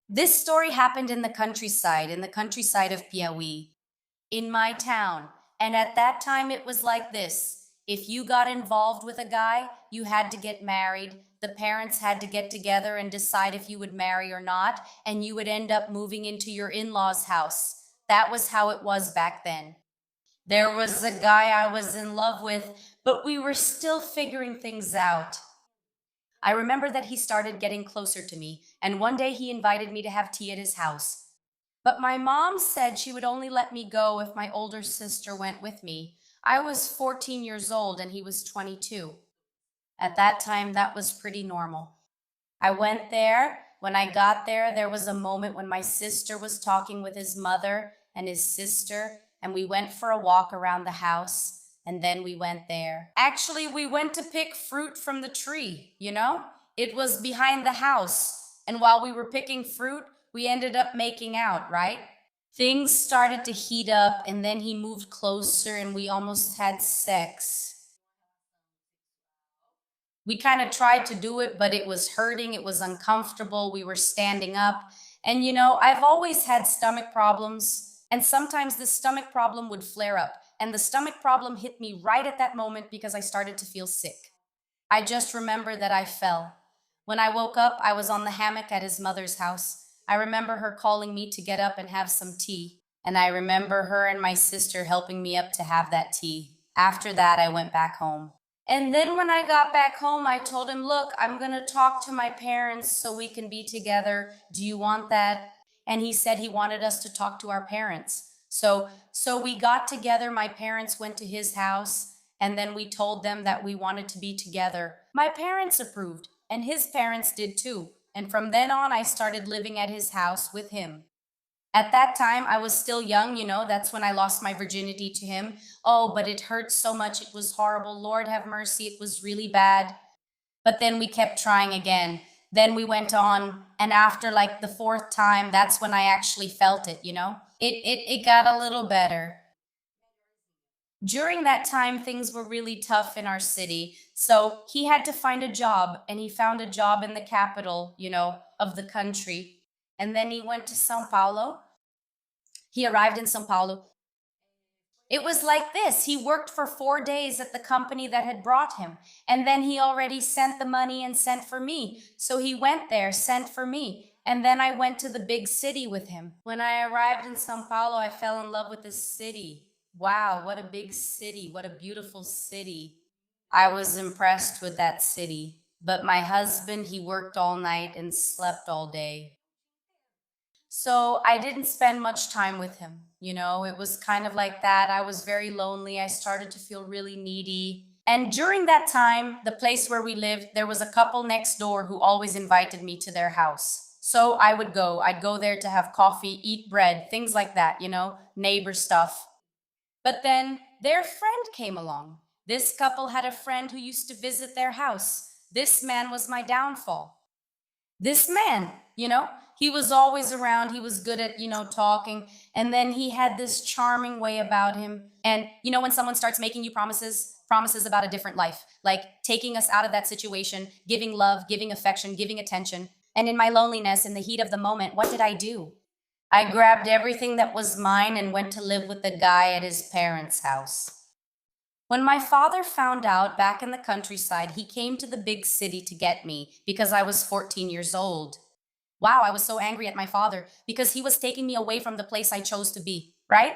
This story happened in the countryside of Piaui, in my town. And at that time, it was like this. If you got involved with a guy, you had to get married. The parents had to get together and decide if you would marry or not, and you would end up moving into your in law's house. That was how it was back then. There was a guy I was in love with, but we were still figuring things out. I remember that he started getting closer to me, and one day he invited me to have tea at his house. But my mom said she would only let me go if my older sister went with me. I was 14 years old and he was 22. At that time, that was pretty normal. I went there. When I got there, there was a moment when my sister was talking with his mother and his sister, and we went for a walk around the house, and then we went there. Actually, we went to pick fruit from the tree. It was behind the house, and while we were picking fruit, we ended up making out, right? Things started to heat up, and then he moved closer, and we almost had sex. We kind of tried to do it, but it was hurting. It was uncomfortable. We were standing up. And I've always had stomach problems. And sometimes the stomach problem would flare up. And the stomach problem hit me right at that moment because I started to feel sick. I just remember that I fell. When I woke up, I was on the hammock at his mother's house. I remember her calling me to get up and have some tea. And I remember her and my sister helping me up to have that tea. After that, I went back home. And then when I got back home, I told him, "Look, I'm going to talk to my parents so we can be together. Do you want that?" And he said he wanted us to talk to our parents. So we got together. My parents went to his house, and then we told them that we wanted to be together. My parents approved, and his parents did too. And from then on, I started living at his house with him. At that time, I was still young. That's when I lost my virginity to him. Oh, but it hurt so much. It was horrible. Lord have mercy. It was really bad. But then we kept trying again. Then we went on, and after like the fourth time, that's when I actually felt it. It got a little better. During that time, things were really tough in our city. So he had to find a job, and he found a job in the capital, of the country. And then he went to Sao Paulo. He arrived in Sao Paulo. It was like this. He worked for 4 days at the company that had brought him. And then he already sent the money and sent for me. So he went there, sent for me. And then I went to the big city with him. When I arrived in Sao Paulo, I fell in love with this city. Wow, what a big city. What a beautiful city. I was impressed with that city. But my husband, he worked all night and slept all day. So I didn't spend much time with him. It was kind of like that. I was very lonely. I started to feel really needy. And during that time, the place where we lived, there was a couple next door who always invited me to their house. So I would go. I'd go there to have coffee, eat bread, things like that, neighbor stuff. But then their friend came along. This couple had a friend who used to visit their house. This man was my downfall. This man, he was always around. He was good at talking. And then he had this charming way about him. And when someone starts making you promises about a different life, like taking us out of that situation, giving love, giving affection, giving attention. And in my loneliness, in the heat of the moment, what did I do? I grabbed everything that was mine and went to live with the guy at his parents' house. When my father found out back in the countryside, he came to the big city to get me because I was 14 years old. Wow, I was so angry at my father because he was taking me away from the place I chose to be, right?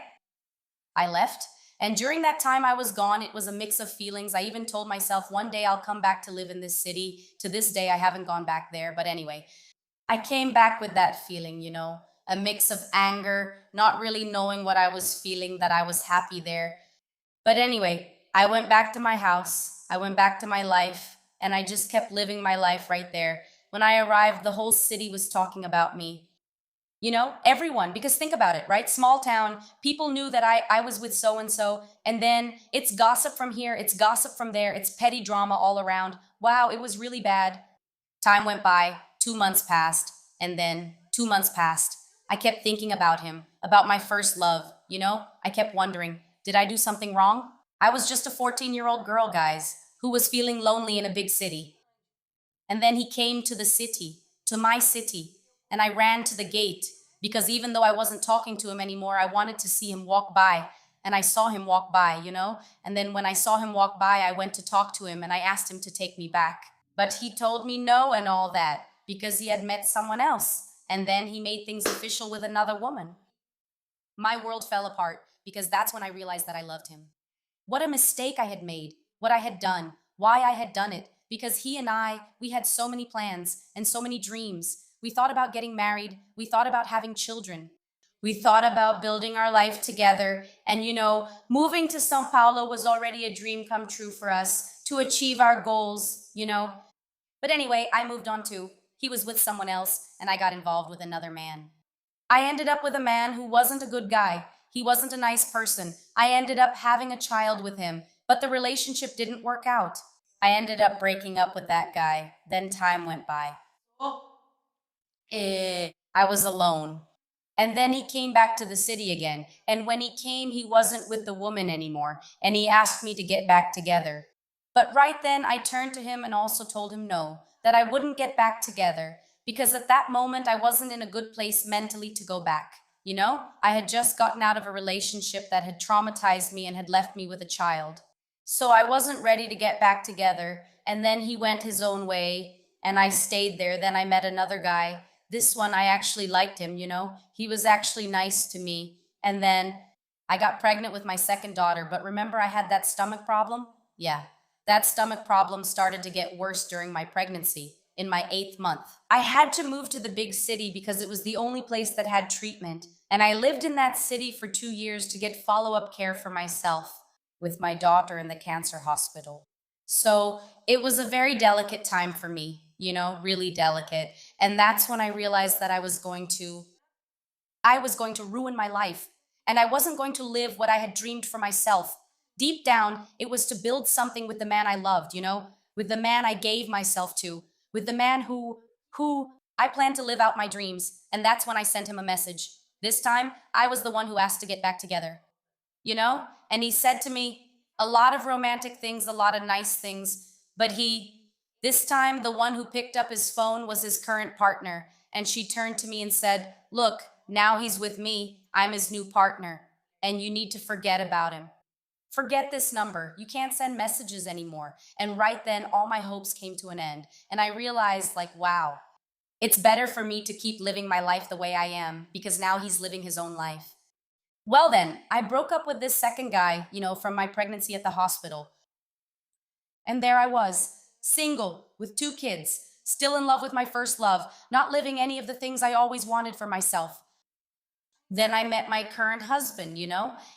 I left. And during that time I was gone, it was a mix of feelings. I even told myself one day I'll come back to live in this city. To this day, I haven't gone back there. But anyway, I came back with that feeling, a mix of anger, not really knowing what I was feeling, that I was happy there. But anyway, I went back to my house. I went back to my life, and I just kept living my life right there. When I arrived, the whole city was talking about me. Everyone, because think about it, right? Small town, people knew that I was with so and then it's gossip from here, it's gossip from there, it's petty drama all around. Wow, it was really bad. Time went by, 2 months passed, and then 2 months passed. I kept thinking about him, about my first love. I kept wondering, did I do something wrong? I was just a 14-year-old girl, guys, who was feeling lonely in a big city. And then he came to the city, to my city. and I ran to the gate because even though I wasn't talking to him anymore, I wanted to see him walk by. And I saw him walk by, And then when I saw him walk by, I went to talk to him and I asked him to take me back. But he told me no and all that because he had met someone else. And then he made things official with another woman. My world fell apart because that's when I realized that I loved him. What a mistake I had made, what I had done, why I had done it. Because he and we had so many plans and so many dreams. We thought about getting married. We thought about having children. We thought about building our life together. And moving to Sao Paulo was already a dream come true for us to achieve our goals. But anyway, I moved on too. He was with someone else, and I got involved with another man. I ended up with a man who wasn't a good guy. He wasn't a nice person. I ended up having a child with him, but the relationship didn't work out. I ended up breaking up with that guy. Then time went by. I was alone. And then he came back to the city again. And when he came, he wasn't with the woman anymore. And he asked me to get back together. But right then, I turned to him and also told him no, that I wouldn't get back together. Because at that moment, I wasn't in a good place mentally to go back. I had just gotten out of a relationship that had traumatized me and had left me with a child. So I wasn't ready to get back together. And then he went his own way, and I stayed there. Then I met another guy. This one, I actually liked him, He was actually nice to me. And then I got pregnant with my second daughter. But remember, I had that stomach problem? Yeah, that stomach problem started to get worse during my pregnancy. In my 8th month, I had to move to the big city because it was the only place that had treatment. And I lived in that city for 2 years to get follow-up care for myself with my daughter in the cancer hospital. So it was a very delicate time for me, really delicate. And that's when I realized that I was going to ruin my life. And I wasn't going to live what I had dreamed for myself. Deep down, it was to build something with the man I loved, with the man I gave myself to, with the man who I planned to live out my dreams. And that's when I sent him a message. This time, I was the one who asked to get back together, And he said to me a lot of romantic things, a lot of nice things. But this time, the one who picked up his phone was his current partner. And she turned to me and said, "Look, now he's with me. I'm his new partner. And you need to forget about him. Forget this number. You can't send messages anymore." And right then, all my hopes came to an end. And I realized, wow, it's better for me to keep living my life the way I am because now he's living his own life. Well then, I broke up with this second guy, from my pregnancy at the hospital. And there I was, single, with 2 kids, still in love with my first love, not living any of the things I always wanted for myself. Then I met my current husband,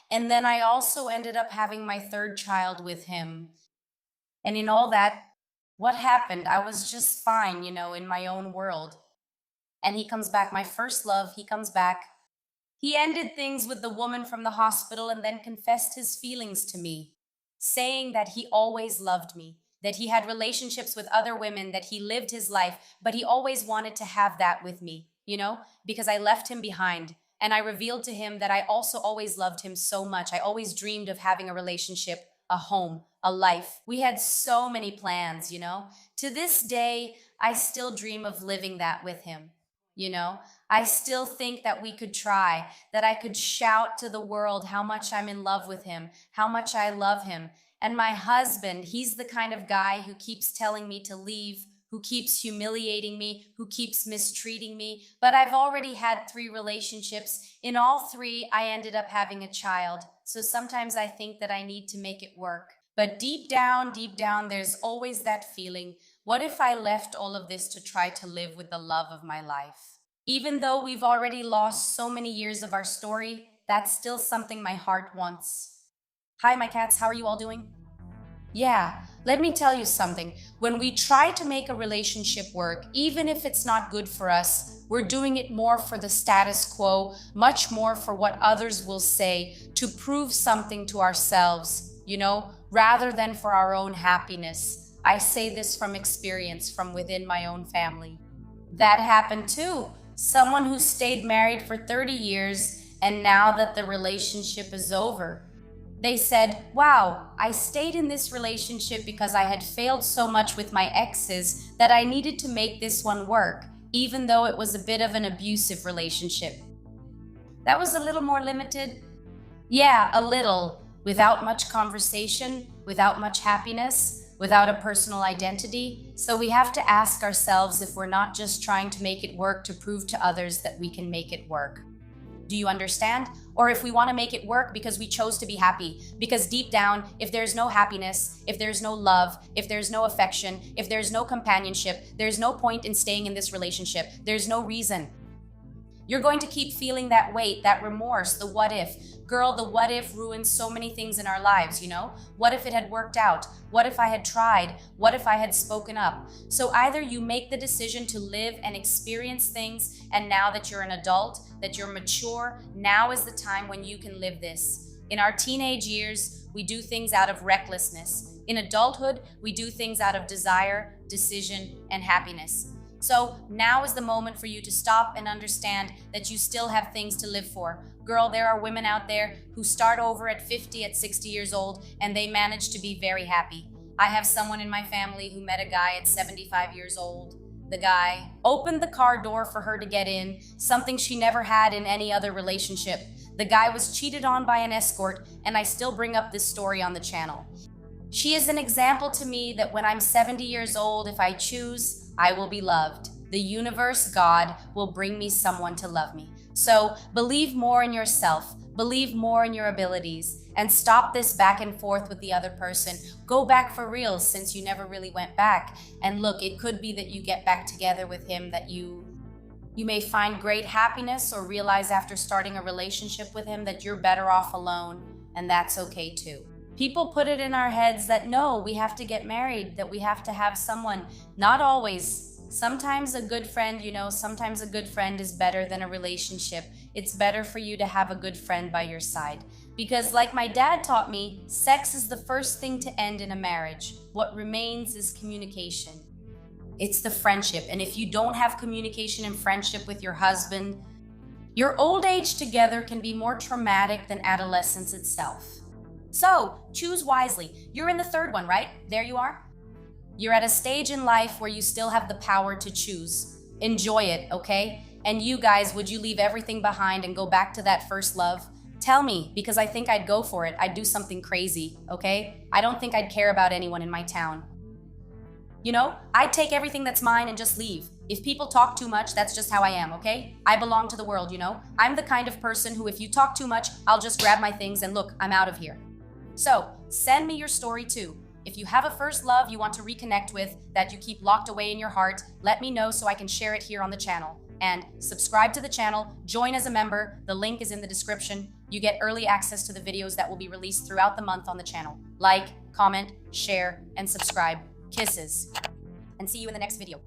And then I also ended up having my 3rd child with him. And in all that, what happened? I was just fine, in my own world. And he comes back, my first love, he comes back. He ended things with the woman from the hospital and then confessed his feelings to me, saying that he always loved me, that he had relationships with other women, that he lived his life, but he always wanted to have that with me, because I left him behind. And I revealed to him that I also always loved him so much. I always dreamed of having a relationship, a home, a life. We had so many plans, To this day, I still dream of living that with him, I still think that we could try, that I could shout to the world how much I'm in love with him, how much I love him. And my husband, he's the kind of guy who keeps telling me to leave, who keeps humiliating me, who keeps mistreating me. But I've already had 3 relationships. In all 3, I ended up having a child. So sometimes I think that I need to make it work. But deep down, there's always that feeling, what if I left all of this to try to live with the love of my life? Even though we've already lost so many years of our story, that's still something my heart wants. Hi, my cats, how are you all doing? Yeah, let me tell you something. When we try to make a relationship work, even if it's not good for us, we're doing it more for the status quo, much more for what others will say, to prove something to ourselves, rather than for our own happiness. I say this from experience, from within my own family. That happened too. Someone who stayed married for 30 years, and now that the relationship is over, they said, "Wow, I stayed in this relationship because I had failed so much with my exes that I needed to make this one work. even though it was a bit of an abusive relationship. That was a little more limited. Yeah, a little. Without much conversation, without much happiness, without a personal identity. So we have to ask ourselves if we're not just trying to make it work to prove to others that we can make it work. Do you understand? Or if we want to make it work because we chose to be happy. Because deep down, if there's no happiness, if there's no love, if there's no affection, if there's no companionship, there's no point in staying in this relationship. There's no reason. You're going to keep feeling that weight, that remorse, the what if. Girl, the what if ruins so many things in our lives, you know? What if it had worked out? What if I had tried? What if I had spoken up? So either you make the decision to live and experience things, and now that you're an adult, that you're mature, now is the time when you can live this. In our teenage years, we do things out of recklessness. In adulthood, we do things out of desire, decision, and happiness. So now is the moment for you to stop and understand that you still have things to live for. Girl, there are women out there who start over at 50, at 60 years old, and they manage to be very happy. I have someone in my family who met a guy at 75 years old. The guy opened the car door for her to get in, something she never had in any other relationship. The guy was cheated on by an escort, and I still bring up this story on the channel. She is an example to me that when I'm 70 years old, if I choose, I will be loved. The universe, God, will bring me someone to love me. So believe more in yourself, believe more in your abilities, and stop this back and forth with the other person. Go back for real, since you never really went back. And look, it could be that you get back together with him, that you may find great happiness, or realize after starting a relationship with him that you're better off alone, and that's okay too. People put it in our heads that no, we have to get married, that we have to have someone. Not always. Sometimes a good friend, sometimes a good friend is better than a relationship. It's better for you to have a good friend by your side. Because like my dad taught me, sex is the first thing to end in a marriage. What remains is communication. It's the friendship. And if you don't have communication and friendship with your husband, your old age together can be more traumatic than adolescence itself. So, choose wisely. You're in the third one, right? There you are. You're at a stage in life where you still have the power to choose. Enjoy it, okay? And you guys, would you leave everything behind and go back to that first love? Tell me, because I think I'd go for it. I'd do something crazy, okay? I don't think I'd care about anyone in my town. I'd take everything that's mine and just leave. If people talk too much, that's just how I am, okay? I belong to the world, I'm the kind of person who, if you talk too much, I'll just grab my things and look, I'm out of here. So, send me your story too. If you have a first love you want to reconnect with that you keep locked away in your heart, let me know so I can share it here on the channel. And subscribe to the channel, join as a member, the link is in the description. You get early access to the videos that will be released throughout the month on the channel. Like, comment, share, and subscribe. Kisses. And see you in the next video.